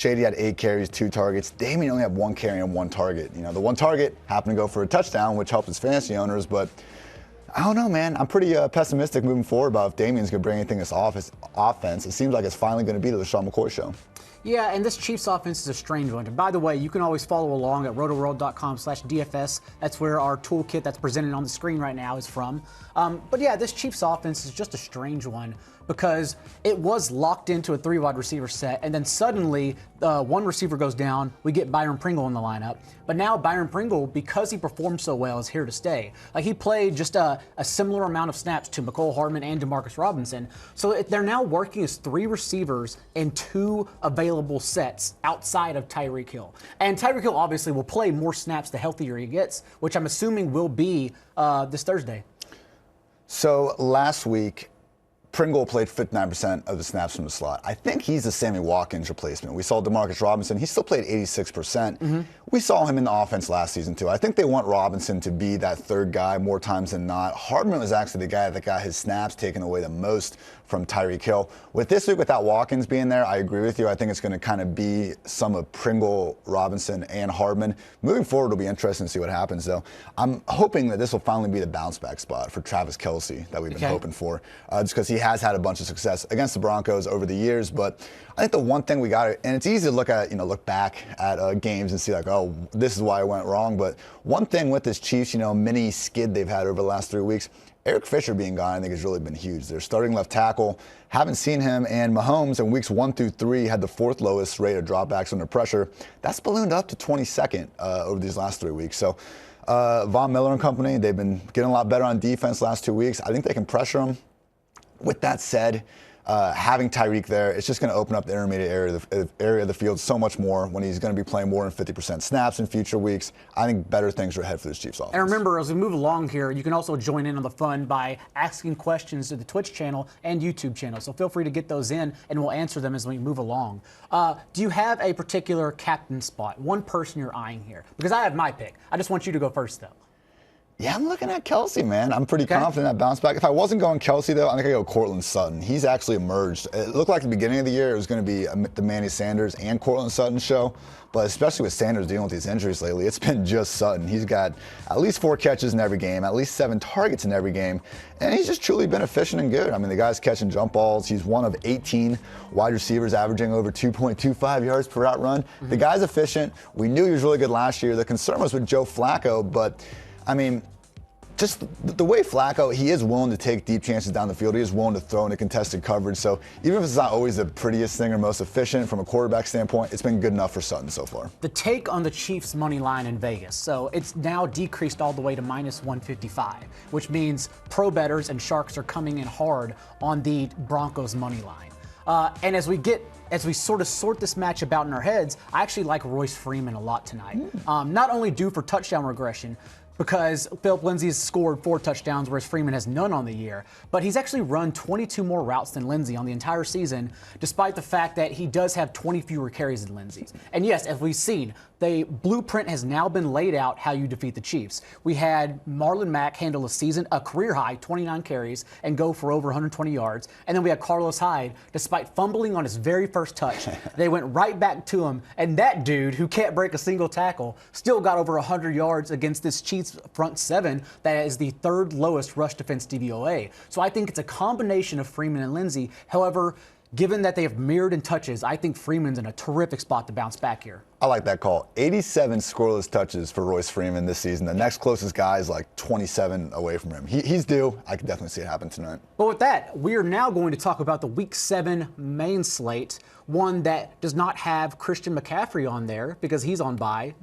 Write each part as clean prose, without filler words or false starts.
Shady had 8 carries, 2 targets. Damien only had 1 carry and 1 target. You know, the 1 target happened to go for a touchdown, which helped his fantasy owners, but I don't know, man. I'm pretty pessimistic moving forward about if Damien's going to bring anything to this offense. It seems like it's finally going to be the LaShawn McCoy show. Yeah, and this Chiefs offense is a strange one. And by the way, you can always follow along at rotoworld.com/DFS. That's where our toolkit that's presented on the screen right now is from. But yeah, this Chiefs offense is just a strange one because it was locked into a 3 wide receiver set, and then suddenly 1 receiver goes down, we get Byron Pringle in the lineup. But now Byron Pringle, because he performed so well, is here to stay. Like, he played just a similar amount of snaps to Mecole Hardman and Demarcus Robinson. So they're now working as 3 receivers in 2 available sets outside of Tyreek Hill. And Tyreek Hill obviously will play more snaps the healthier he gets, which I'm assuming will be this Thursday. So last week, Pringle played 59% of the snaps from the slot. I think he's the Sammy Watkins replacement. We saw Demarcus Robinson. He still played 86%. We saw him in the offense last season, too. I think they want Robinson to be that 3rd guy more times than not. Hardman was actually the guy that got his snaps taken away the most from Tyreek Hill. With this week, without Watkins being there, I agree with you. I think it's going to kind of be some of Pringle, Robinson, and Hardman. Moving forward, it'll be interesting to see what happens, though. I'm hoping that this will finally be the bounce-back spot for Travis Kelce that we've been hoping for, just because he has had a bunch of success against the Broncos over the years. But I think the one thing we got, and it's easy to look back at games and see like, oh, this is why it went wrong. But one thing with this Chiefs, mini skid they've had over the last 3 weeks, Eric Fisher being gone, I think, has really been huge. Their starting left tackle, haven't seen him, and Mahomes in weeks 1 through 3 had the 4th lowest rate of dropbacks under pressure. That's ballooned up to 22nd over these last 3 weeks. So Von Miller and company, they've been getting a lot better on defense last 2 weeks. I think they can pressure him. With that said, having Tyreek there, it's just going to open up the intermediate area of the field so much more when he's going to be playing more than 50% snaps in future weeks. I think better things are ahead for this Chiefs offense. And remember, as we move along here, you can also join in on the fun by asking questions to the Twitch channel and YouTube channel. So feel free to get those in, and we'll answer them as we move along. Do you have a particular captain spot, one person you're eyeing here? Because I have my pick. I just want you to go first, though. Yeah, I'm looking at Kelce, man. I'm pretty confident that bounce back. If I wasn't going Kelce, though, I think I'd go Courtland Sutton. He's actually emerged. It looked like at the beginning of the year it was going to be the Manny Sanders and Courtland Sutton show, but especially with Sanders dealing with these injuries lately, it's been just Sutton. He's got at least 4 catches in every game, at least 7 targets in every game, and he's just truly been efficient and good. I mean, the guy's catching jump balls. He's one of 18 wide receivers averaging over 2.25 yards per route run. The guy's efficient. We knew he was really good last year. The concern was with Joe Flacco, but, I mean, just the way Flacco, he is willing to take deep chances down the field. He is willing to throw into contested coverage. So even if it's not always the prettiest thing or most efficient from a quarterback standpoint, it's been good enough for Sutton so far. The take on the Chiefs' money line in Vegas. So it's now decreased all the way to -155, which means pro bettors and sharks are coming in hard on the Broncos' money line. And as we sort of sort this matchup out in our heads, I actually like Royce Freeman a lot tonight. Not only due for touchdown regression, because Philip Lindsay's scored 4 touchdowns, whereas Freeman has none on the year. But he's actually run 22 more routes than Lindsay on the entire season, despite the fact that he does have 20 fewer carries than Lindsay's. And yes, as we've seen, the blueprint has now been laid out how you defeat the Chiefs. We had Marlon Mack handle a career high 29 carries and go for over 120 yards. And then we had Carlos Hyde, despite fumbling on his very first touch, they went right back to him. And that dude, who can't break a single tackle, still got over 100 yards against this Chiefs front 7 that is the 3rd lowest rush defense DVOA. So I think it's a combination of Freeman and Lindsay. However, given that they have mirrored in touches, I think Freeman's in a terrific spot to bounce back here. I like that call. 87 scoreless touches for Royce Freeman this season. The next closest guy is like 27 away from him. He's due. I can definitely see it happen tonight. But with that, we are now going to talk about the Week 7 main slate, one that does not have Christian McCaffrey on there because he's on bye.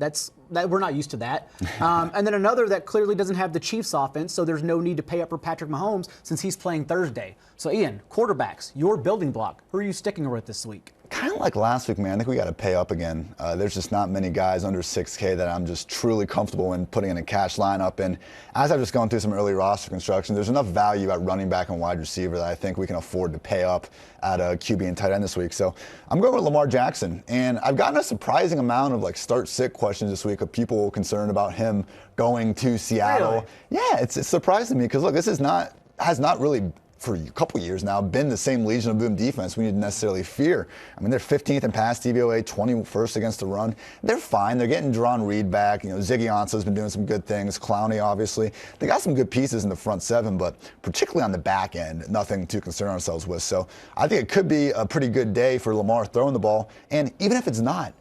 We're not used to that. And then another that clearly doesn't have the Chiefs offense, so there's no need to pay up for Patrick Mahomes since he's playing Thursday. So Ian, quarterbacks, your building block. Who are you sticking with this week? Kind of like last week, man. I think we got to pay up again. There's just not many guys under 6K that I'm just truly comfortable in putting in a cash lineup. And as I've just gone through some early roster construction, there's enough value at running back and wide receiver that I think we can afford to pay up at QB and tight end this week. So I'm going with Lamar Jackson. And I've gotten a surprising amount of start-sit questions this week of people concerned about him going to Seattle. Really? Yeah, it's surprising me because, look, this has not really for a couple years now, been the same Legion of Boom defense we need to necessarily fear. I mean, they're 15th in pass DVOA, 21st against the run. They're fine. They're getting Jaron Reed back. Ziggy Ansah's been doing some good things. Clowney, obviously. They got some good pieces in the front seven, but particularly on the back end, nothing to concern ourselves with. So I think it could be a pretty good day for Lamar throwing the ball. And even if it's not,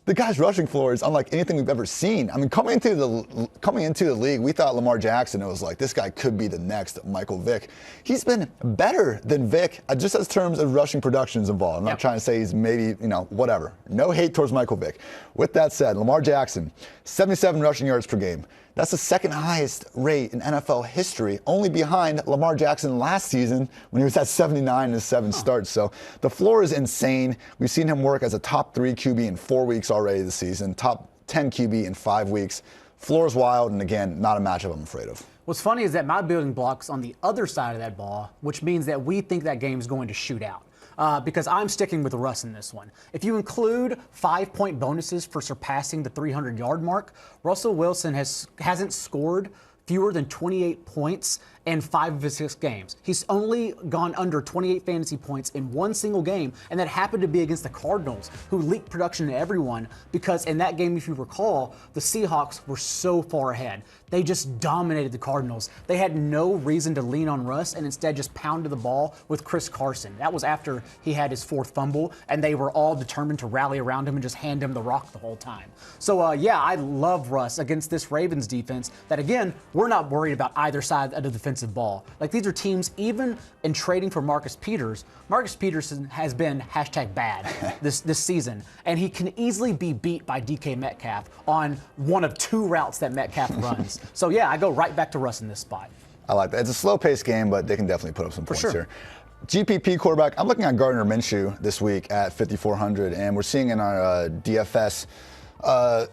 the guy's rushing floor is unlike anything we've ever seen. I mean, coming into the league, we thought Lamar Jackson, it was like, this guy could be the next Michael Vick. He's been better than Vick, just as terms of rushing productions involved. I'm not trying to say he's maybe, whatever. No hate towards Michael Vick. With that said, Lamar Jackson, 77 rushing yards per game. That's the second highest rate in NFL history, only behind Lamar Jackson last season when he was at 79 in his 7 starts. So the floor is insane. We've seen him work as a top 3 QB in 4 weeks already this season, top 10 QB in 5 weeks. Floor is wild, and again, not a matchup I'm afraid of. What's funny is that my building block's on the other side of that ball, which means that we think that game is going to shoot out. Because I'm sticking with Russ in this one. If you include 5-point bonuses for surpassing the 300-yard mark, Russell Wilson hasn't scored fewer than 28 points in 5 of his 6 games. He's only gone under 28 fantasy points in 1 single game, and that happened to be against the Cardinals, who leaked production to everyone because in that game, if you recall, the Seahawks were so far ahead. They just dominated the Cardinals. They had no reason to lean on Russ and instead just pounded the ball with Chris Carson. That was after he had his 4th fumble, and they were all determined to rally around him and just hand him the rock the whole time. So, I love Russ against this Ravens defense that, again, we're not worried about either side of the defensive ball. Like, these are teams, even in trading for Marcus Peters, Marcus Peterson has been #bad this season, and he can easily be beat by DK Metcalf on one of 2 routes that Metcalf runs. So, I go right back to Russ in this spot. I like that. It's a slow-paced game, but they can definitely put up some points here. GPP quarterback, I'm looking at Gardner Minshew this week at 5,400, and we're seeing in our DFS,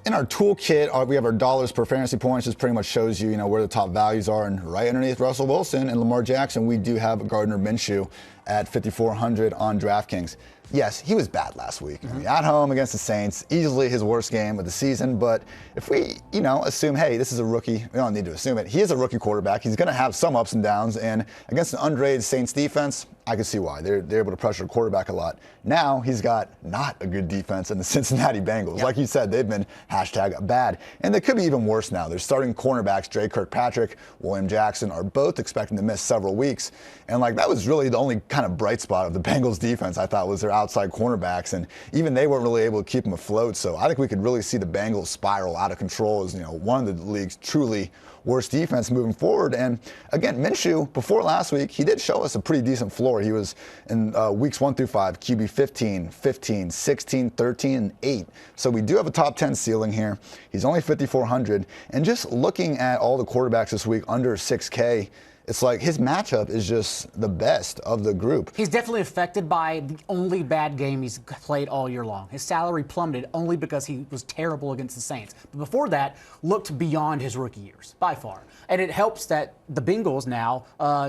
in our toolkit, we have our dollars per fantasy points. This pretty much shows you, where the top values are. And right underneath Russell Wilson and Lamar Jackson, we do have Gardner Minshew at 5,400 on DraftKings. Yes, he was bad last week. I mean, at home against the Saints, easily his worst game of the season. But if we, assume, hey, this is a rookie, we don't need to assume it. He is a rookie quarterback. He's going to have some ups and downs. And against an underrated Saints defense, I can see why. They're able to pressure the quarterback a lot. Now he's got not a good defense in the Cincinnati Bengals. Like you said, they've been #bad. And they could be even worse now. They're starting cornerbacks, Dre Kirkpatrick, William Jackson, are both expecting to miss several weeks. And that was really the only kind of bright spot of the Bengals defense, I thought, was their outside cornerbacks. And even they weren't really able to keep them afloat. So I think we could really see the Bengals spiral out of control as, one of the league's truly worst defense moving forward. And again, Minshew, before last week, he did show us a pretty decent floor. He was in weeks 1 through 5, QB 15, 15, 16, 13, and 8. So we do have a top 10 ceiling here. He's only 5,400. And just looking at all the quarterbacks this week under 6K, it's like his matchup is just the best of the group. He's definitely affected by the only bad game he's played all year long. His salary plummeted only because he was terrible against the Saints. But before that, looked beyond his rookie years, by far. And it helps that the Bengals now,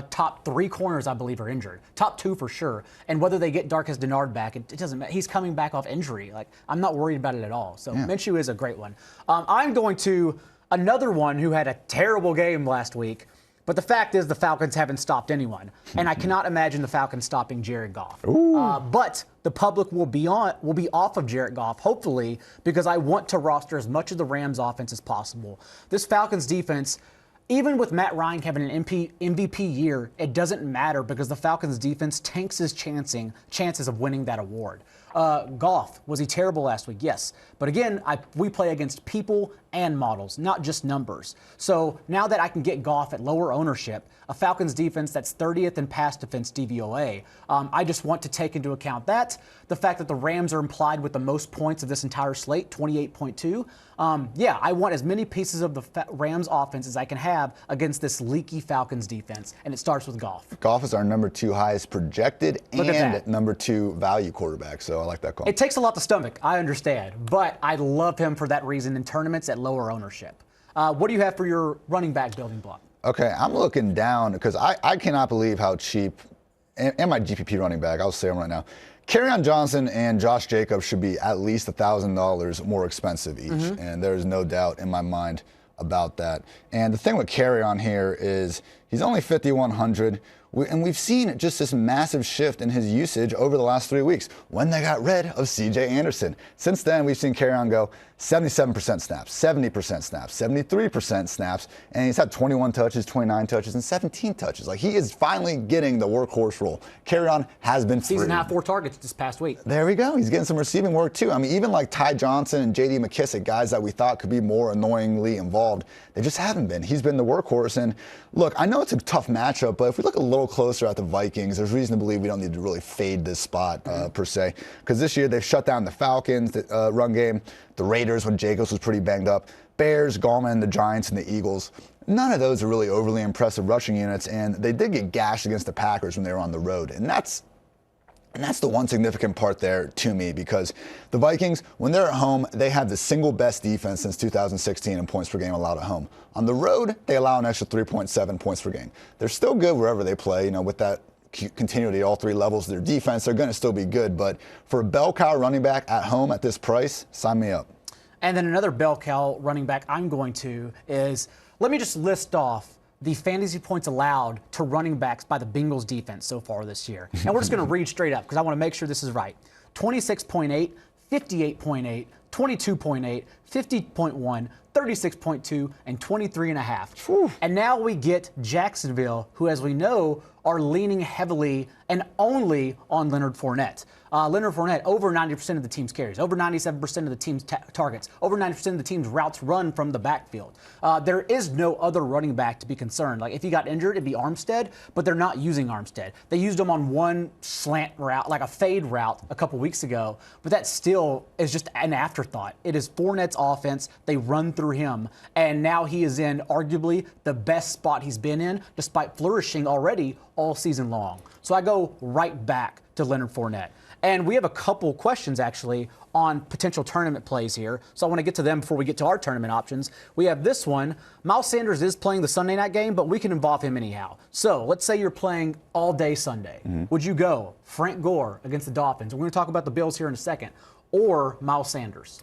top 3 corners, I believe, are injured. Top 2 for sure. And whether they get Darcus Dennard back, it doesn't matter. He's coming back off injury. I'm not worried about it at all. So Minshew is a great one. I'm going to another one who had a terrible game last week. But the fact is the Falcons haven't stopped anyone. And I cannot imagine the Falcons stopping Jared Goff. But the public will be off of Jared Goff, hopefully, because I want to roster as much of the Rams offense as possible. This Falcons defense, even with Matt Ryan having an MVP year, it doesn't matter because the Falcons defense tanks his chances of winning that award. Goff, was he terrible last week? Yes. But again, we play against people and models, not just numbers. So now that I can get Goff at lower ownership, a Falcons defense that's 30th in pass defense DVOA, I just want to take into account that. The fact that the Rams are implied with the most points of this entire slate, 28.2. I want as many pieces of the Rams offense as I can have against this leaky Falcons defense, and it starts with Goff. Goff is our number 2 highest projected and number 2 value quarterback, so I like that call. It takes a lot to stomach, I understand, but I love him for that reason in tournaments at lower ownership. What do you have for your running back building block? Okay, I'm looking down because I cannot believe how cheap, and my GPP running back, I'll say them right now, Kerryon Johnson and Josh Jacobs should be at least $1,000 more expensive each, and there's no doubt in my mind about that. And the thing with Kerryon here is He's only 5,100. And we've seen just this massive shift in his usage over the last 3 weeks when they got rid of C.J. Anderson. Since then, we've seen Kerryon go 77% snaps, 70% snaps, 73% snaps, and he's had 21 touches, 29 touches, and 17 touches. Like, he is finally getting the workhorse role. Kerryon has been free. Season had 4 targets this past week. There we go. He's getting some receiving work, too. I mean, even like Ty Johnson and J.D. McKissick, guys that we thought could be more annoyingly involved, they just haven't been. He's been the workhorse. And look, I know it's a tough matchup, but if we look a little closer at the Vikings, there's reason to believe we don't need to really fade this spot per se. Because this year they've shut down the Falcons run game, the Raiders when Jacobs was pretty banged up, Bears, Gallman, the Giants, and the Eagles. None of those are really overly impressive rushing units, and they did get gashed against the Packers when they were on the road. And that's the one significant part there to me, because the Vikings, when they're at home, they have the single best defense since 2016 in points per game allowed at home. On the road, they allow an extra 3.7 points per game. They're still good wherever they play, you know, with that continuity at all 3 levels of their defense. They're going to still be good, but for a bell cow running back at home at this price, sign me up. And then another bell cow running back I'm going to is, let me just list off the fantasy points allowed to running backs by the Bengals defense so far this year. And we're just going to read straight up because I want to make sure this is right. 26.8, 58.8, 22.8, 50.1, 36.2, and 23.5. And now we get Jacksonville, who, as we know, are leaning heavily and only on Leonard Fournette. Leonard Fournette, over 90% of the team's carries, over 97% of the team's targets, over 90% of the team's routes run from the backfield. There is no other running back to be concerned. Like, if he got injured, it'd be Armstead, but they're not using Armstead. They used him on one slant route, like a fade route, a couple weeks ago, but that still is just an afterthought. It is Fournette's offense. They run through him, and now he is in arguably the best spot he's been in, despite flourishing already all season long. So I go right back to Leonard Fournette. And we have a couple questions, actually, on potential tournament plays here. So I want to get to them before we get to our tournament options. We have this one. Miles Sanders is playing the Sunday night game, but we can involve him anyhow. So let's say you're playing all day Sunday. Would you go Frank Gore against the Dolphins? We're going to talk about the Bills here in a second. Or Miles Sanders?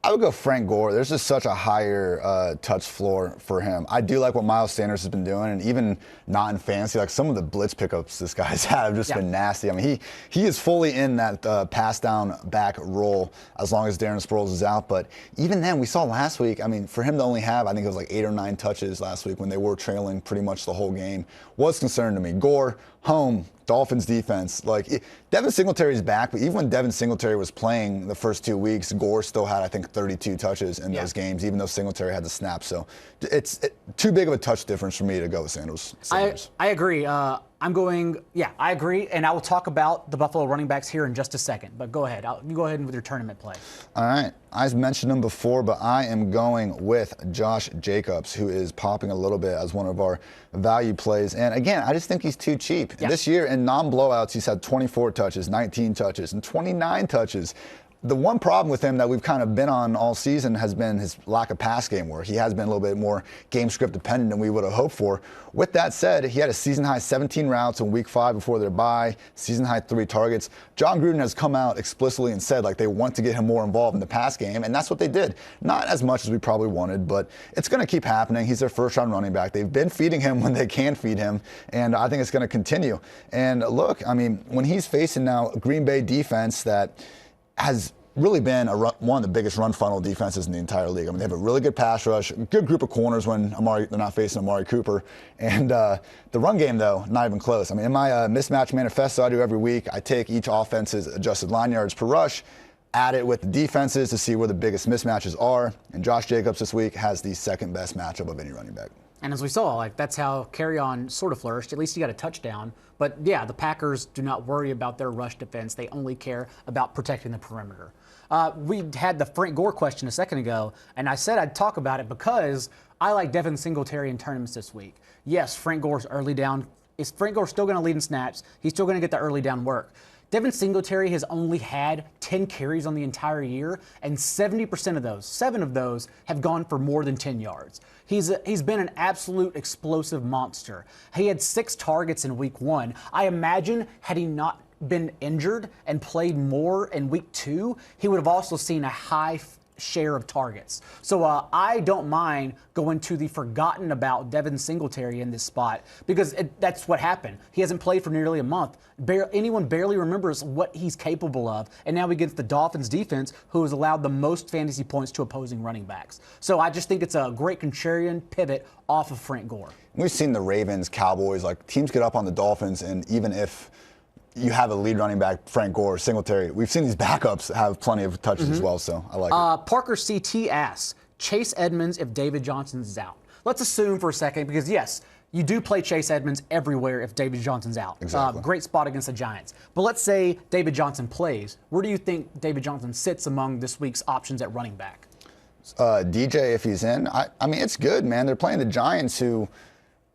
I would go Frank Gore. There's just such a higher touch floor for him. I do like what Miles Sanders has been doing, and even not in fantasy, like some of the blitz pickups this guy's had have just been nasty. I mean, he is fully in that pass down back role as long as Darren Sproles is out. But even then, we saw last week, I mean, for him to only have, I think it was like 8 or 9 touches last week when they were trailing pretty much the whole game, was concerning to me. Gore, home, Dolphins defense. Like, Devin Singletary's back, but even when Devin Singletary was playing the first 2 weeks, Gore still had, I think, 32 touches in those games, even though Singletary had the snap. So it's too big of a touch difference for me to go with Sanders. I agree. I agree, and I will talk about the Buffalo running backs here in just a second. But go ahead. You go ahead with your tournament play. All right. I mentioned him before, but I am going with Josh Jacobs, who is popping a little bit as one of our value plays. And again, I just think he's too cheap. Yeah. This year in non-blowouts, he's had 24 touches, 19 touches, and 29 touches. The one problem with him that we've kind of been on all season has been his lack of pass game work. He has been a little bit more game script dependent than we would have hoped for. With that said, he had a season-high 17 routes in week 5 before their bye, season-high 3 targets. Jon Gruden has come out explicitly and said, like, they want to get him more involved in the pass game, and that's what they did. Not as much as we probably wanted, but it's going to keep happening. He's their first-round running back. They've been feeding him when they can feed him, and I think it's going to continue. And look, I mean, when he's facing now a Green Bay defense that has really been one of the biggest run funnel defenses in the entire league. I mean, they have a really good pass rush, a good group of corners when they're not facing Amari Cooper. And the run game, though, not even close. I mean, in my mismatch manifesto I do every week, I take each offense's adjusted line yards per rush, add it with the defenses to see where the biggest mismatches are. And Josh Jacobs this week has the second best matchup of any running back. And as we saw, like, that's how Kerryon sort of flourished. At least he got a touchdown. But yeah, the Packers do not worry about their rush defense. They only care about protecting the perimeter. We had the Frank Gore question a second ago, and I said I'd talk about it because I like Devin Singletary in tournaments this week. Yes, Frank Gore's early down. Is Frank Gore still going to lead in snaps? He's still going to get the early down work. Devin Singletary has only had 10 carries on the entire year, and 70% of those, 7 of those, have gone for more than 10 yards. He's been an absolute explosive monster. He had 6 targets in week 1. I imagine had he not been injured and played more in week 2, he would have also seen a high share of targets. So I don't mind going to the forgotten about Devin Singletary in this spot because that's what happened. He hasn't played for nearly a month. Anyone barely remembers what he's capable of. And now against the Dolphins defense, who has allowed the most fantasy points to opposing running backs. So I just think it's a great contrarian pivot off of Frank Gore. We've seen the Ravens, Cowboys, like teams get up on the Dolphins, and even if you have a lead running back, Frank Gore, Singletary, we've seen these backups have plenty of touches as well, so I like it. Parker CT asks, Chase Edmunds if David Johnson's out. Let's assume for a second, because yes, you do play Chase Edmunds everywhere if David Johnson's out. Exactly. Great spot against the Giants. But let's say David Johnson plays. Where do you think David Johnson sits among this week's options at running back? DJ, if he's in, I mean, it's good, man. They're playing the Giants, who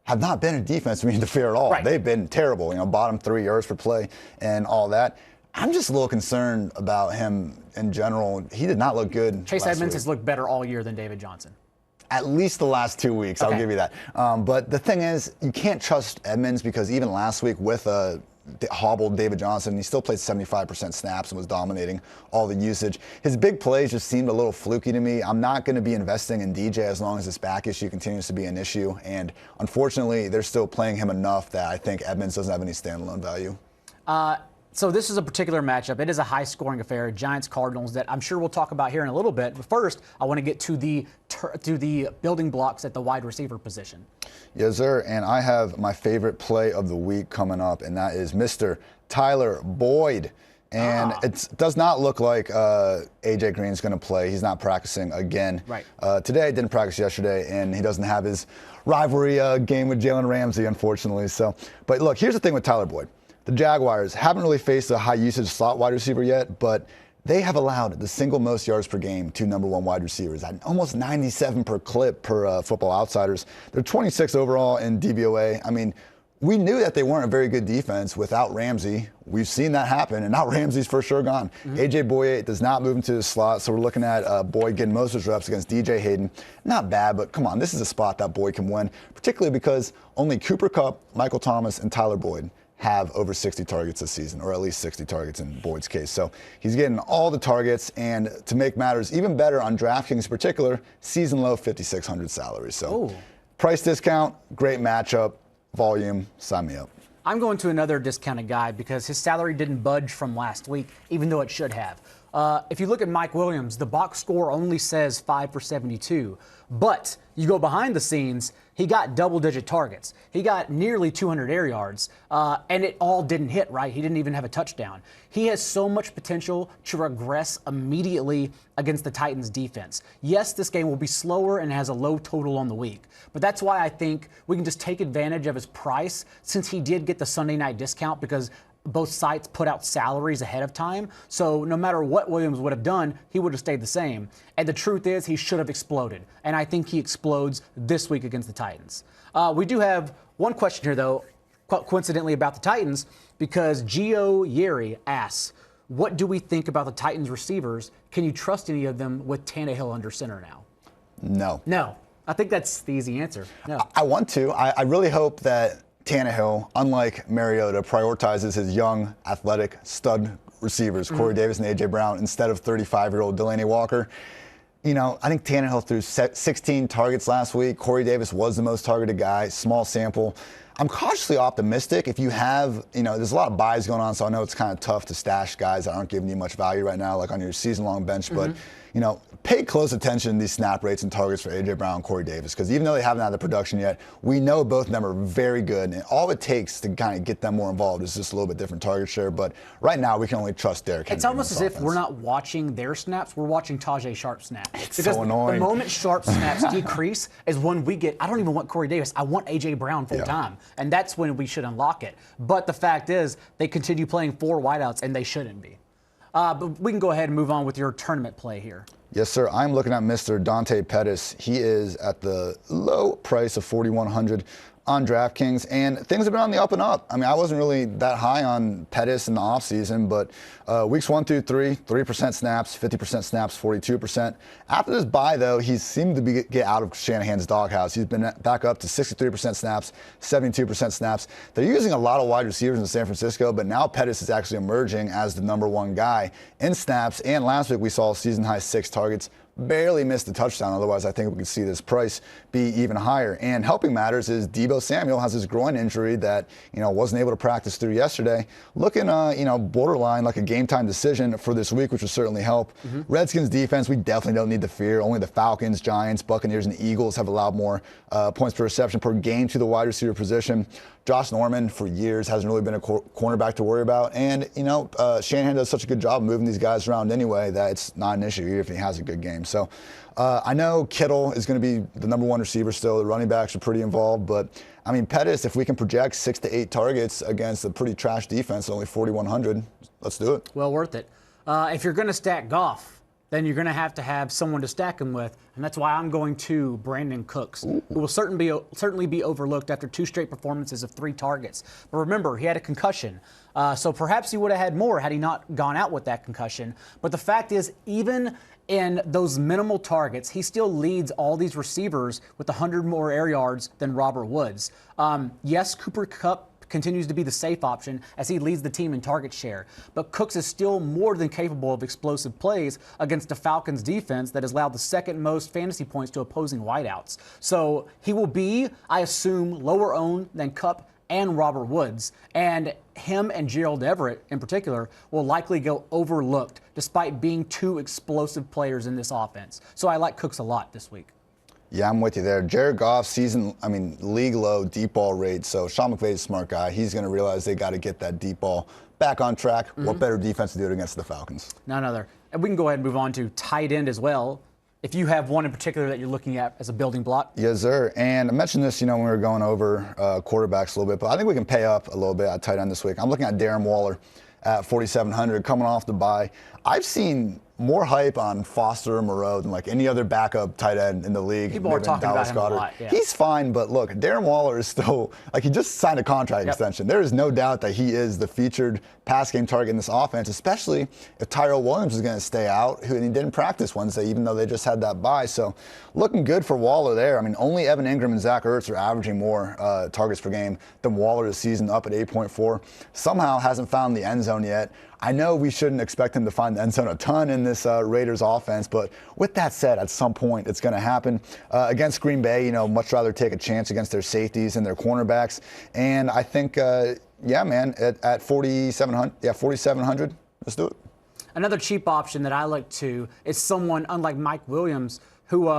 have not been a defense to fear at all. Right. They've been terrible, bottom 3 yards per play and all that. I'm just a little concerned about him in general. He did not look good. Chase Edmunds has looked better all year than David Johnson. At least the last 2 weeks, Okay. I'll give you that. But the thing is, you can't trust Edmunds because even last week with hobbled David Johnson, he still played 75% snaps and was dominating all the usage. His big plays just seemed a little fluky to me. I'm not going to be investing in DJ as long as this back issue continues to be an issue. And unfortunately, they're still playing him enough that I think Edmunds doesn't have any standalone value. So this is a particular matchup. It is a high-scoring affair, Giants-Cardinals, that I'm sure we'll talk about here in a little bit. But first, I want to get to the building blocks at the wide receiver position. Yes, sir. And I have my favorite play of the week coming up, and that is Mr. Tyler Boyd. And it does not look like A.J. Green's going to play. He's not practicing again. Right. Today, didn't practice yesterday, and he doesn't have his rivalry game with Jalen Ramsey, unfortunately. But look, here's the thing with Tyler Boyd. The Jaguars haven't really faced a high-usage slot wide receiver yet, but they have allowed the single most yards per game to number one wide receivers at almost 97 per clip per Football Outsiders. They're 26 overall in DVOA. I mean, we knew that they weren't a very good defense without Ramsey. We've seen that happen, and now Ramsey's for sure gone. A.J. Boyd does not move into the slot, so we're looking at Boyd getting most of his reps against DJ Hayden. Not bad, but come on, this is a spot that Boyd can win, particularly because only Cooper Kupp, Michael Thomas, and Tyler Boyd have over 60 targets this season, or at least 60 targets in Boyd's case. So he's getting all the targets, and to make matters even better on DraftKings in particular, season low 5,600 salary. So price discount, great matchup, volume, sign me up. I'm going to another discounted guy because his salary didn't budge from last week, even though it should have. If you look at Mike Williams, the box score only says 5 for 72. But you go behind the scenes, he got double-digit targets. He got nearly 200 air yards, and it all didn't hit, right? He didn't even have a touchdown. He has so much potential to regress immediately against the Titans' defense. Yes, this game will be slower and has a low total on the week, but that's why I think we can just take advantage of his price since he did get the Sunday night discount because both sites put out salaries ahead of time. So no matter what Williams would have done, he would have stayed the same. And the truth is he should have exploded. And I think he explodes this week against the Titans. We do have one question here, though, coincidentally about the Titans, because Gio Yeri asks, what do we think about the Titans receivers? Can you trust any of them with Tannehill under center now? No. No. I think that's the easy answer. No. I want to. I really hope that Tannehill, unlike Mariota, prioritizes his young, athletic, stud receivers, Corey Davis and A.J. Brown, instead of 35-year-old Delaney Walker. I think Tannehill threw 16 targets last week. Corey Davis was the most targeted guy, small sample. I'm cautiously optimistic. If you have, there's a lot of buys going on, so I know it's kind of tough to stash guys that aren't giving you much value right now, like on your season-long bench. But, pay close attention to these snap rates and targets for A.J. Brown and Corey Davis, because even though they haven't had the production yet, we know both of them are very good, and all it takes to kind of get them more involved is just a little bit different target share. But right now, we can only trust Derrick Henry. It's almost as if we're not watching their snaps, we're watching Tajay Sharp's snaps. It's so annoying. The moment Sharp's snaps decrease is when we get, I don't even want Corey Davis, I want A.J. Brown full time. And that's when we should unlock it. But the fact is, they continue playing 4 wideouts, and they shouldn't be. But we can go ahead and move on with your tournament play here. Yes, sir. I'm looking at Mr. Dante Pettis. He is at the low price of $4,100 on DraftKings, and things have been on the up and up. I mean, I wasn't really that high on Pettis in the offseason, but weeks 1 through 3, 3% snaps, 50% snaps, 42%. After this bye, though, he seemed to get out of Shanahan's doghouse. He's been back up to 63% snaps, 72% snaps. They're using a lot of wide receivers in San Francisco, but now Pettis is actually emerging as the #1 guy in snaps, and last week we saw season-high 6 targets. barely missed the touchdown. Otherwise, I think we could see this price be even higher. And helping matters is Deebo Samuel has his groin injury that, wasn't able to practice through yesterday. Looking, borderline like a game time decision for this week, which will certainly help. Redskins defense, we definitely don't need to fear. Only the Falcons, Giants, Buccaneers, and Eagles have allowed more points per reception per game to the wide receiver position. Josh Norman, for years, hasn't really been a cornerback to worry about. And, Shanahan does such a good job moving these guys around anyway that it's not an issue, even if he has a good game. So I know Kittle is going to be the number one receiver still. The running backs are pretty involved. But, Pettis, if we can project 6 to 8 targets against a pretty trash defense, only 4,100, let's do it. Well worth it. If you're going to stack Goff, then you're going to have someone to stack him with, and that's why I'm going to Brandon Cooks, who will certainly be overlooked after 2 straight performances of 3 targets. But remember, he had a concussion, so perhaps he would have had more had he not gone out with that concussion. But the fact is, even in those minimal targets, he still leads all these receivers with 100 more air yards than Robert Woods. Yes, Cooper Kupp continues to be the safe option as he leads the team in target share. But Cooks is still more than capable of explosive plays against the Falcons defense that has allowed the 2nd most fantasy points to opposing wideouts. So he will be, I assume, lower owned than Kupp and Robert Woods. And him and Gerald Everett in particular will likely go overlooked despite being 2 explosive players in this offense. So I like Cooks a lot this week. Yeah, I'm with you there. Jared Goff, league low deep ball rate. So Sean McVay's a smart guy. He's going to realize they got to get that deep ball back on track. What better defense to do it against the Falcons? None other. And we can go ahead and move on to tight end as well, if you have one in particular that you're looking at as a building block. Yes, sir. And I mentioned this, when we were going over quarterbacks a little bit, but I think we can pay up a little bit at tight end this week. I'm looking at Darren Waller at 4,700, coming off the bye. I've seen more hype on Foster Moreau than like any other backup tight end in the league. People are talking about him a lot. Yeah. He's fine, but look, Darren Waller is still, he just signed a contract extension. There is no doubt that he is the featured pass game target in this offense, especially if Tyrell Williams is going to stay out, and he didn't practice Wednesday, even though they just had that bye. So looking good for Waller there. Only Evan Ingram and Zach Ertz are averaging more targets per game than Waller this season, up at 8.4. Somehow hasn't found the end zone yet. I know we shouldn't expect him to find the end zone a ton in this Raiders offense, but with that said, at some point it's going to happen. Against Green Bay, much rather take a chance against their safeties and their cornerbacks. And I think, at 4,700, let's do it. Another cheap option that I like too is someone unlike Mike Williams who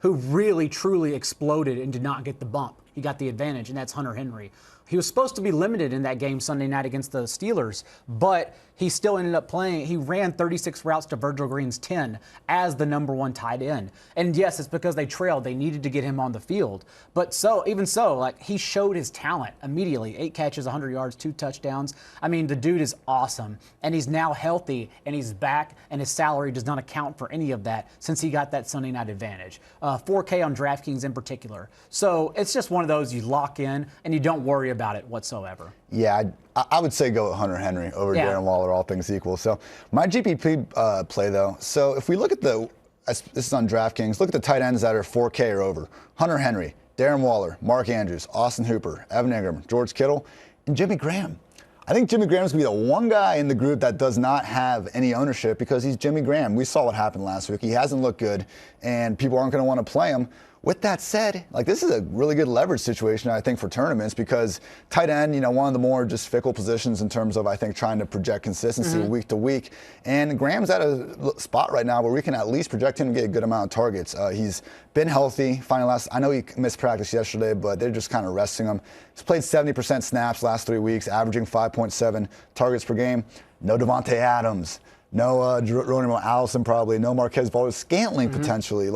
really truly exploded and did not get the bump. He got the advantage, and that's Hunter Henry. He was supposed to be limited in that game Sunday night against the Steelers, but he still ended up playing. He ran 36 routes to Virgil Green's 10 as the number 1 tight end. And yes, it's because they trailed. They needed to get him on the field. But even so, he showed his talent immediately. 8 catches, 100 yards, 2 touchdowns. The dude is awesome. And he's now healthy, and he's back, and his salary does not account for any of that since he got that Sunday night advantage. 4K on DraftKings in particular. So it's just one of those you lock in, and you don't worry about it whatsoever. Yeah, I would say go with Hunter Henry over Darren Waller, all things equal. So my GPP play, though, so if we look at this is on DraftKings, look at the tight ends that are 4K or over. Hunter Henry, Darren Waller, Mark Andrews, Austin Hooper, Evan Ingram, George Kittle, and Jimmy Graham. I think Jimmy Graham's going to be the one guy in the group that does not have any ownership because he's Jimmy Graham. We saw what happened last week. He hasn't looked good, and people aren't going to want to play him. With that said, this is a really good leverage situation, I think, for tournaments because tight end, one of the more just fickle positions in terms of, I think, trying to project consistency week to week. And Graham's at a spot right now where we can at least project him to get a good amount of targets. He's been healthy. I know he missed practice yesterday, but they're just kind of resting him. He's played 70% snaps last 3 weeks, averaging 5.7 targets per game. No Devontae Adams. No Geronimo Allison probably. No Marquez Valdes-Scantling potentially.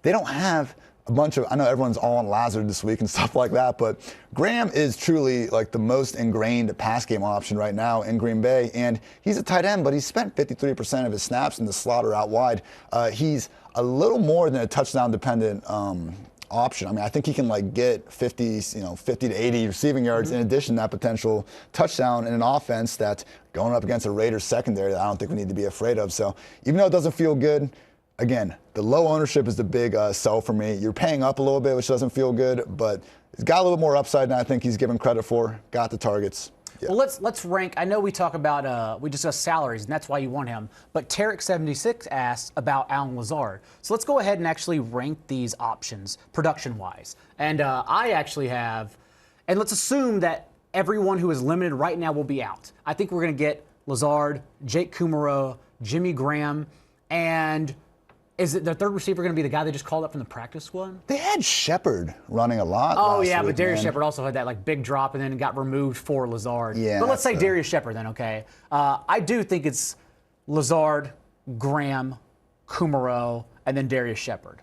They don't have a bunch of, I know everyone's all on Lazard this week and stuff like that, but Graham is truly the most ingrained pass game option right now in Green Bay, and he's a tight end, but he's spent 53% of his snaps in the slot or out wide. He's a little more than a touchdown-dependent option. I think he can get 50 to 80 receiving yards in addition to that potential touchdown in an offense that's going up against a Raiders secondary that I don't think we need to be afraid of. So even though it doesn't feel good, again, the low ownership is the big sell for me. You're paying up a little bit, which doesn't feel good, but he's got a little more upside than I think he's given credit for. Got the targets. Well, let's rank. I know we talk about we discussed salaries, and that's why you want him. But Tarek76 asked about Allen Lazard. So let's go ahead and actually rank these options production-wise. And I actually have, and let's assume that everyone who is limited right now will be out. I think we're going to get Lazard, Jake Kumerow, Jimmy Graham, and is it the third receiver going to be the guy they just called up from the practice squad? They had Shepard running a lot. Oh, yeah, week, but Darius man. Shepard also had that like big drop and then got removed for Lazard. Yeah, but let's say Darius Shepard then, okay? I do think it's Lazard, Graham, Kumerow, and then Darius Shepard.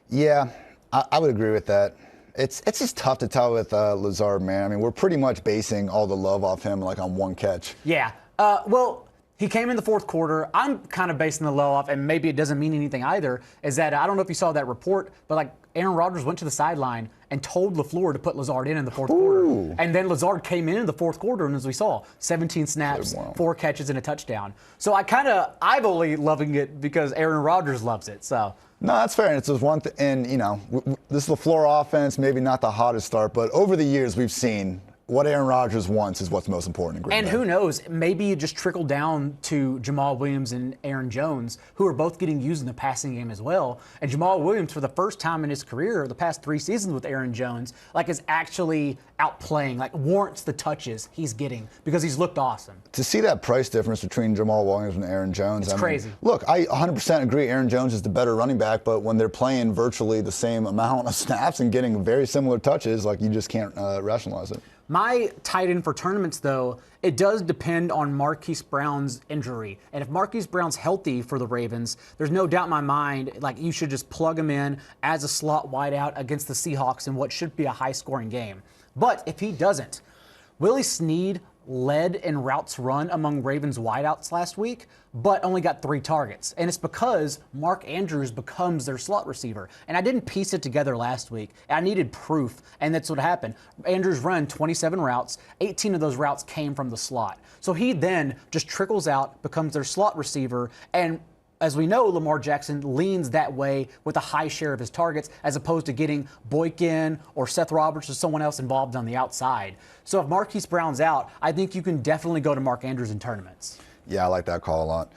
Yeah, I would agree with that. It's just tough to tell with Lazard, man. I mean, we're pretty much basing all the love off him like on one catch. Yeah. Well, he came in the fourth quarter. I'm kind of basing the low off, and maybe it doesn't mean anything either, is that I don't know if you saw that report, but like Aaron Rodgers went to the sideline and told LaFleur to put Lazard in the fourth quarter. And then Lazard came in the fourth quarter, and as we saw, 17 snaps, 4 catches, and a touchdown. So I'm only loving it because Aaron Rodgers loves it. So. No, that's fair. And it's just one thing, and you know, this LaFleur offense, maybe not the hottest start, but over the years we've seen what Aaron Rodgers wants is what's most important in Green And Bay. who knows, maybe you just trickle down to Jamal Williams and Aaron Jones, who are both getting used in the passing game as well. And Jamal Williams, for the first time in his career, the past 3 seasons with Aaron Jones, like is actually outplaying, like warrants the touches he's getting because he's looked awesome. To see that price difference between Jamal Williams and Aaron Jones, It's crazy. Look, I 100% agree Aaron Jones is the better running back, but when they're playing virtually the same amount of snaps and getting very similar touches, like you just can't rationalize it. My tight end for tournaments, though, it does depend on Marquis Brown's injury. And if Marquis Brown's healthy for the Ravens, there's no doubt in my mind, like you should just plug him in as a slot wideout against the Seahawks in what should be a high-scoring game. But if he doesn't, Willie Snead led in routes run among Ravens wideouts last week, but only got 3 targets. And it's because Mark Andrews becomes their slot receiver. And I didn't piece it together last week. I needed proof, and that's what happened. Andrews ran 27 routes. 18 of those routes came from the slot. So he then just trickles out, becomes their slot receiver, and as we know, Lamar Jackson leans that way with a high share of his targets as opposed to getting Boykin or Seth Roberts or someone else involved on the outside. So if Marquise Brown's out, I think you can definitely go to Mark Andrews in tournaments. Yeah, I like that call a lot.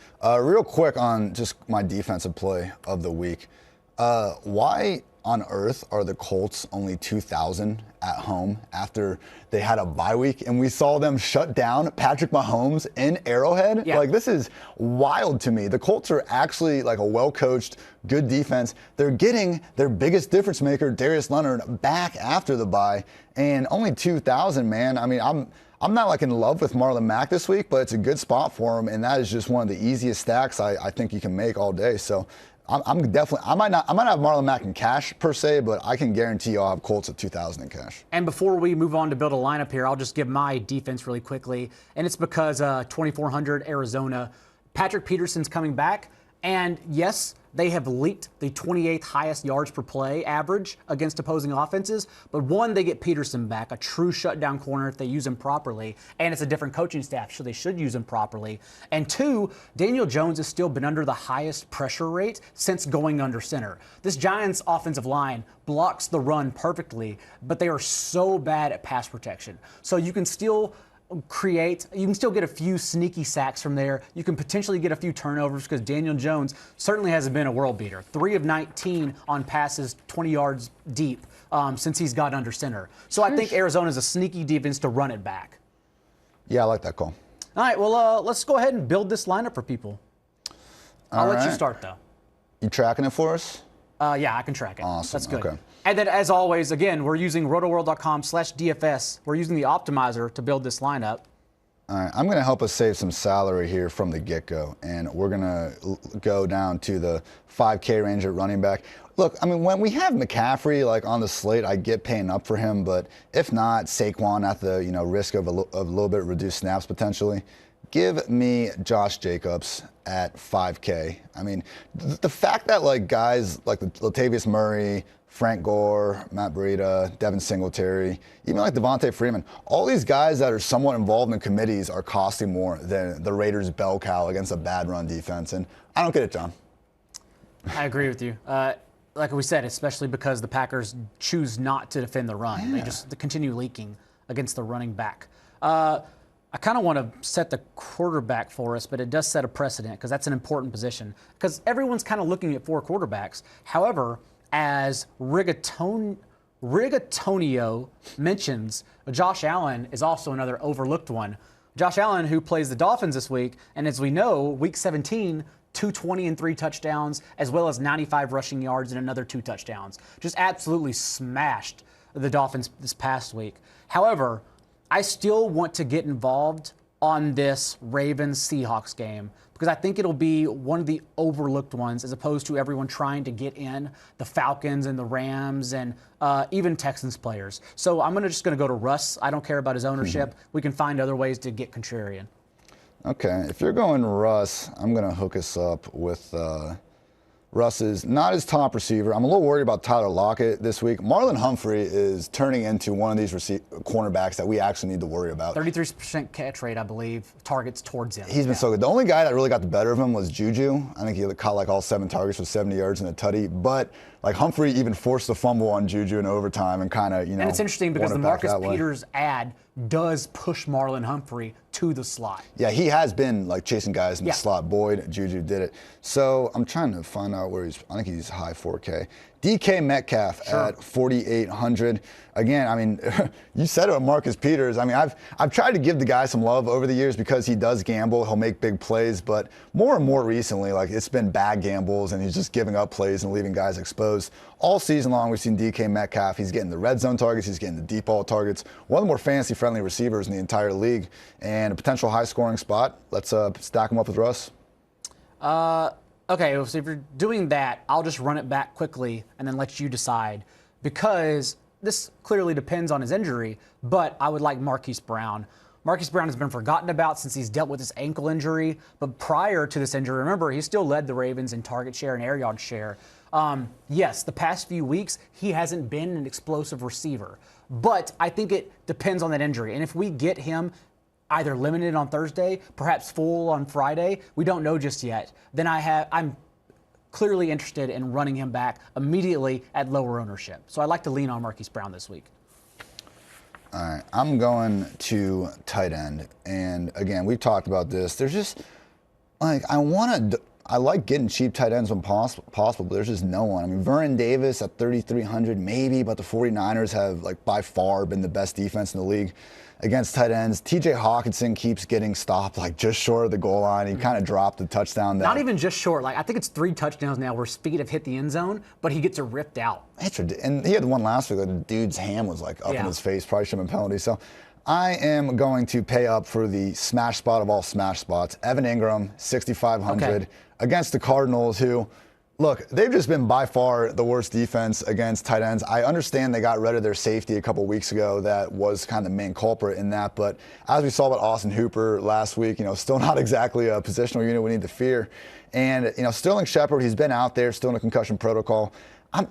Real quick on just my defensive play of the week. Why on earth are the Colts only 2,000 at home after they had a bye week and we saw them shut down Patrick Mahomes in Arrowhead? Yeah. Like, this is wild to me. The Colts are actually like a well-coached, good defense. They're getting their biggest difference maker, Darius Leonard, back after the bye, and only 2,000, man. I mean, I'm not like in love with Marlon Mack this week, but it's a good spot for him, and that is just one of the easiest stacks I think you can make all day. So I'm definitely, I might have Marlon Mack in cash per se, but I can guarantee you I'll have Colts at 2,000 in cash. And before we move on to build a lineup here, I'll just give my defense really quickly. And it's because 2,400 Arizona, Patrick Peterson's coming back. And yes, they have leaked the 28th highest yards per play average against opposing offenses. But one, they get Peterson back, a true shutdown corner if they use him properly. And it's a different coaching staff, so they should use him properly. And two, Daniel Jones has still been under the highest pressure rate since going under center. This Giants offensive line blocks the run perfectly, but they are so bad at pass protection. So you can still get a few sneaky sacks from there. You can potentially get a few turnovers because Daniel Jones certainly hasn't been a world beater. 3 of 19 on passes 20 yards deep since he's got under center. So I think Arizona's a sneaky defense to run it back. Yeah, I like that call. All right, well, let's go ahead and build this lineup for people. I'll let you start, though. You tracking it for us? Yeah, I can track it. Awesome. That's good. Okay. And then, as always, again, we're using rotoworld.com/DFS. We're using the optimizer to build this lineup. All right, I'm going to help us save some salary here from the get-go, and we're going to go down to the 5K range at running back. Look, I mean, when we have McCaffrey like on the slate, I get paying up for him, but if not, Saquon at the risk of a little bit reduced snaps potentially. Give me Josh Jacobs at 5K. I mean, the fact that like guys like Latavius Murray, Frank Gore, Matt Breida, Devin Singletary, even like Devontae Freeman, all these guys that are somewhat involved in committees are costing more than the Raiders' bell cow against a bad run defense. And I don't get it, John. I agree with you. Like we said, especially because the Packers choose not to defend the run. They just continue leaking against the running back. I kind of want to set the quarterback for us, but it does set a precedent because that's an important position. Because everyone's kind of looking at 4 quarterbacks. However, as Rigatonio mentions, Josh Allen is also another overlooked one. Josh Allen, who plays the Dolphins this week, and as we know, Week 17, 220 and 3 touchdowns, as well as 95 rushing yards and another 2 touchdowns. Just absolutely smashed the Dolphins this past week. However, I still want to get involved on this Ravens-Seahawks game because I think it'll be one of the overlooked ones as opposed to everyone trying to get in the Falcons and the Rams and even Texans players. So I'm just going to go to Russ. I don't care about his ownership. We can find other ways to get contrarian. Okay, if you're going Russ, I'm going to hook us up with Russ is not his top receiver. I'm a little worried about Tyler Lockett this week. Marlon Humphrey is turning into one of these cornerbacks that we actually need to worry about. 33% catch rate, I believe, targets towards him. He's been so good. The only guy that really got the better of him was Juju. I think he caught like all 7 targets for 70 yards and a tutty. But like Humphrey even forced a fumble on Juju in overtime and kind of, And it's interesting because the Marcus Peters ad does push Marlon Humphrey to the slot. Yeah, he has been like chasing guys in the slot. Boyd, Juju did it. So I'm trying to find out where I think he's high 4K. DK Metcalf at 4,800. Again, I mean, you said it with Marcus Peters. I mean, I've tried to give the guy some love over the years because he does gamble. He'll make big plays, but more and more recently, like it's been bad gambles and he's just giving up plays and leaving guys exposed. All season long, we've seen DK Metcalf. He's getting the red zone targets. He's getting the deep ball targets. One of the more fantasy-friendly receivers in the entire league and a potential high-scoring spot. Let's stack him up with Russ. Okay, so if you're doing that, I'll just run it back quickly and then let you decide because this clearly depends on his injury, but I would like Marquis Brown. Marquis Brown has been forgotten about since he's dealt with his ankle injury, but prior to this injury, remember, he still led the Ravens in target share and air yard share. Yes, the past few weeks, he hasn't been an explosive receiver, but I think it depends on that injury. And if we get him either limited on Thursday, perhaps full on Friday, we don't know just yet, then I'm clearly interested in running him back immediately at lower ownership. So I like to lean on Marquise Brown this week. All right, I'm going to tight end. And again, we've talked about this. There's just, like, I like getting cheap tight ends when possible, but there's just no one. I mean, Vernon Davis at 3,300 maybe, but the 49ers have, like, by far been the best defense in the league against tight ends. TJ Hawkinson keeps getting stopped, like, just short of the goal line. He kind of dropped the touchdown. Not even just short. Like, I think it's 3 touchdowns now where speed have hit the end zone, but he gets it ripped out. And he had one last week. The dude's hand was, like, up in his face. Probably should have been a penalty. So I am going to pay up for the smash spot of all smash spots. Evan Ingram, 6,500 against the Cardinals, who, look, they've just been by far the worst defense against tight ends. I understand they got rid of their safety a couple weeks ago. That was kind of the main culprit in that. But as we saw with Austin Hooper last week, still not exactly a positional unit we need to fear. And, Sterling Shepard, he's been out there, still in a concussion protocol.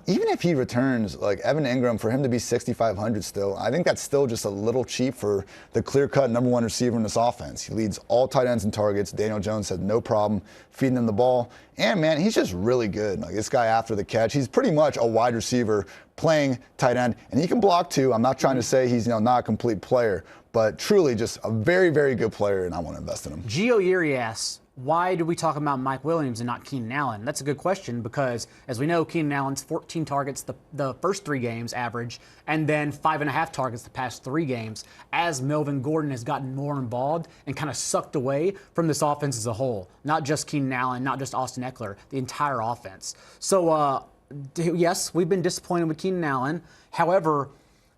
Even if he returns, like Evan Ingram, for him to be 6,500 still, I think that's still just a little cheap for the clear-cut #1 receiver in this offense. He leads all tight ends in targets. Daniel Jones had no problem feeding him the ball. And, man, he's just really good. Like, this guy after the catch, he's pretty much a wide receiver playing tight end. And he can block, too. I'm not trying to say he's not a complete player, but truly just a very, very good player, and I want to invest in him. Gio Yeri asks, why do we talk about Mike Williams and not Keenan Allen? That's a good question because, as we know, Keenan Allen's 14 targets the first 3 games average, and then 5.5 targets the past 3 games, as Melvin Gordon has gotten more involved and kind of sucked away from this offense as a whole. Not just Keenan Allen, not just Austin Eckler, the entire offense. So, yes, we've been disappointed with Keenan Allen. However,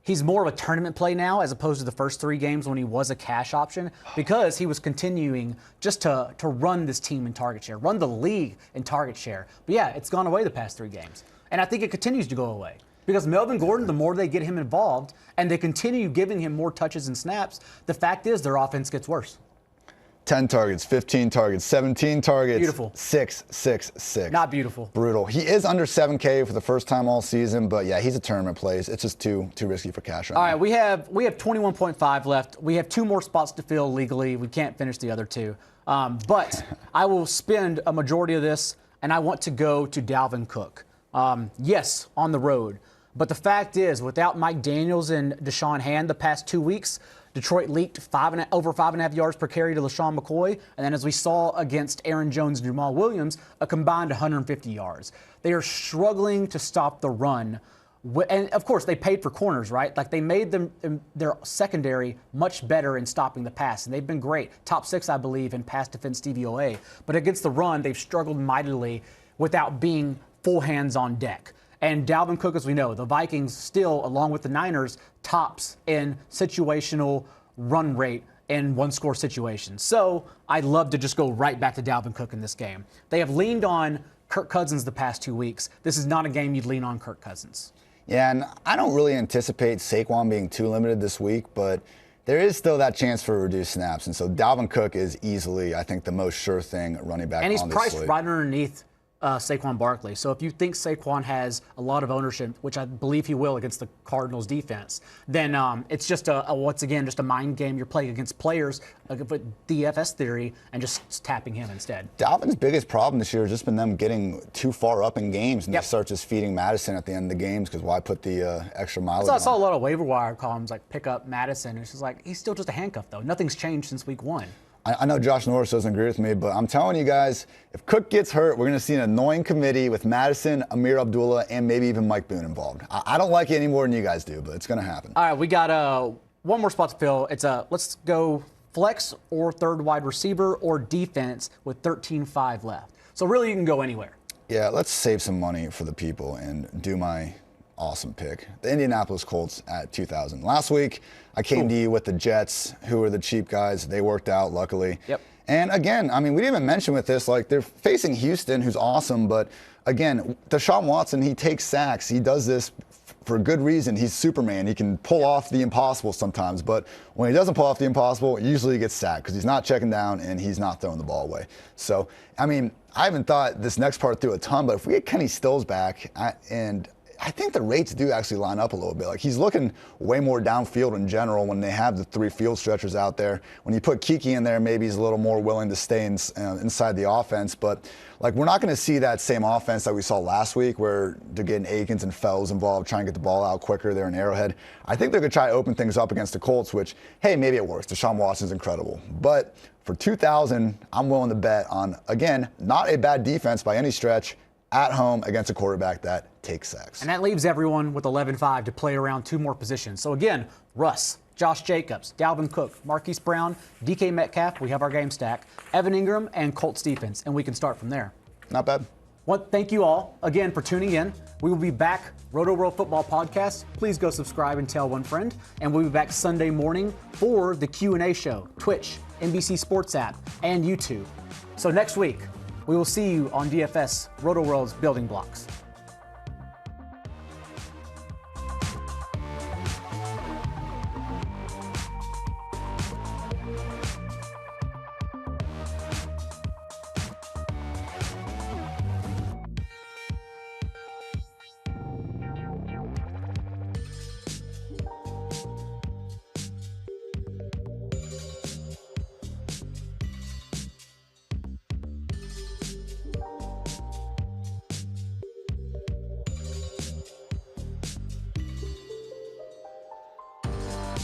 he's more of a tournament play now as opposed to the first 3 games when he was a cash option because he was continuing just to run this team in target share, run the league in target share. But yeah, it's gone away the past 3 games. And I think it continues to go away because Melvin Gordon, the more they get him involved and they continue giving him more touches and snaps, the fact is their offense gets worse. 10 targets, 15 targets, 17 targets. Beautiful. 6, 6, 6. Not beautiful. Brutal. He is under 7K for the first time all season, but yeah, he's a tournament play. It's just too risky for cash right now. All right, we have 21.5 left. We have 2 more spots to fill legally. We can't finish the other 2. But I will spend a majority of this, and I want to go to Dalvin Cook. Yes, on the road. But the fact is, without Mike Daniels and Deshaun Hand the past 2 weeks, Detroit leaked over 5.5 yards per carry to LaShawn McCoy. And then as we saw against Aaron Jones and Jamal Williams, a combined 150 yards. They are struggling to stop the run. And of course, they paid for corners, right? Like they made their secondary much better in stopping the pass, and they've been great. Top 6, I believe, in pass defense DVOA. But against the run, they've struggled mightily without being full hands on deck. And Dalvin Cook, as we know, the Vikings still, along with the Niners, tops in situational run rate in one-score situations. So I'd love to just go right back to Dalvin Cook in this game. They have leaned on Kirk Cousins the past 2 weeks. This is not a game you'd lean on Kirk Cousins. Yeah, and I don't really anticipate Saquon being too limited this week, but there is still that chance for reduced snaps. And so Dalvin Cook is easily, I think, the most sure thing running back on this slate. And he's priced right underneath Saquon Barkley. So if you think Saquon has a lot of ownership, which I believe he will against the Cardinals defense, then it's just once again, just a mind game. You're playing against players with DFS theory and just tapping him instead. Dalvin's biggest problem this year has just been them getting too far up in games, and they start just feeding Madison at the end of the games because why put the extra mileage I saw a lot of waiver wire columns like pick up Madison. It's just like, he's still just a handcuff, though. Nothing's changed since week 1. I know Josh Norris doesn't agree with me, but I'm telling you guys, if Cook gets hurt, we're going to see an annoying committee with Madison, Amir Abdullah, and maybe even Mike Boone involved. I don't like it any more than you guys do, but it's going to happen. All right, we got one more spot to fill. It's let's go flex or third wide receiver or defense with 13.5 left. So really, you can go anywhere. Yeah, let's save some money for the people and do my awesome pick. The Indianapolis Colts at 2,000. Last week, I came to you with the Jets, who are the cheap guys. They worked out, luckily. Yep. And again, I mean, we didn't even mention with this, like, they're facing Houston, who's awesome, but again, Deshaun Watson, he takes sacks. He does this for a good reason. He's Superman. He can pull off the impossible sometimes, but when he doesn't pull off the impossible, usually he gets sacked because he's not checking down and he's not throwing the ball away. So, I mean, I haven't thought this next part through a ton, but if we get Kenny Stills back, I think the rates do actually line up a little bit. Like, he's looking way more downfield in general when they have the 3 field stretchers out there. When you put Kiki in there, maybe he's a little more willing to stay inside the offense. But, like, we're not going to see that same offense that we saw last week where they're getting Akins and Fells involved, trying to get the ball out quicker there in Arrowhead. I think they're going to try to open things up against the Colts, which, hey, maybe it works. Deshaun Watson's incredible. But for 2,000, I'm willing to bet on, again, not a bad defense by any stretch, at home against a quarterback that takes sacks. And that leaves everyone with 11.5 to play around 2 more positions. So again, Russ, Josh Jacobs, Dalvin Cook, Marquis Brown, DK Metcalf, we have our game stack, Evan Ingram, and Colts defense, and we can start from there. Not bad. Well, thank you all again for tuning in. We will be back, Roto World Football Podcast. Please go subscribe and tell one friend. And we'll be back Sunday morning for the Q&A show, Twitch, NBC Sports app, and YouTube. So next week, we will see you on DFS, Roto World's Building Blocks.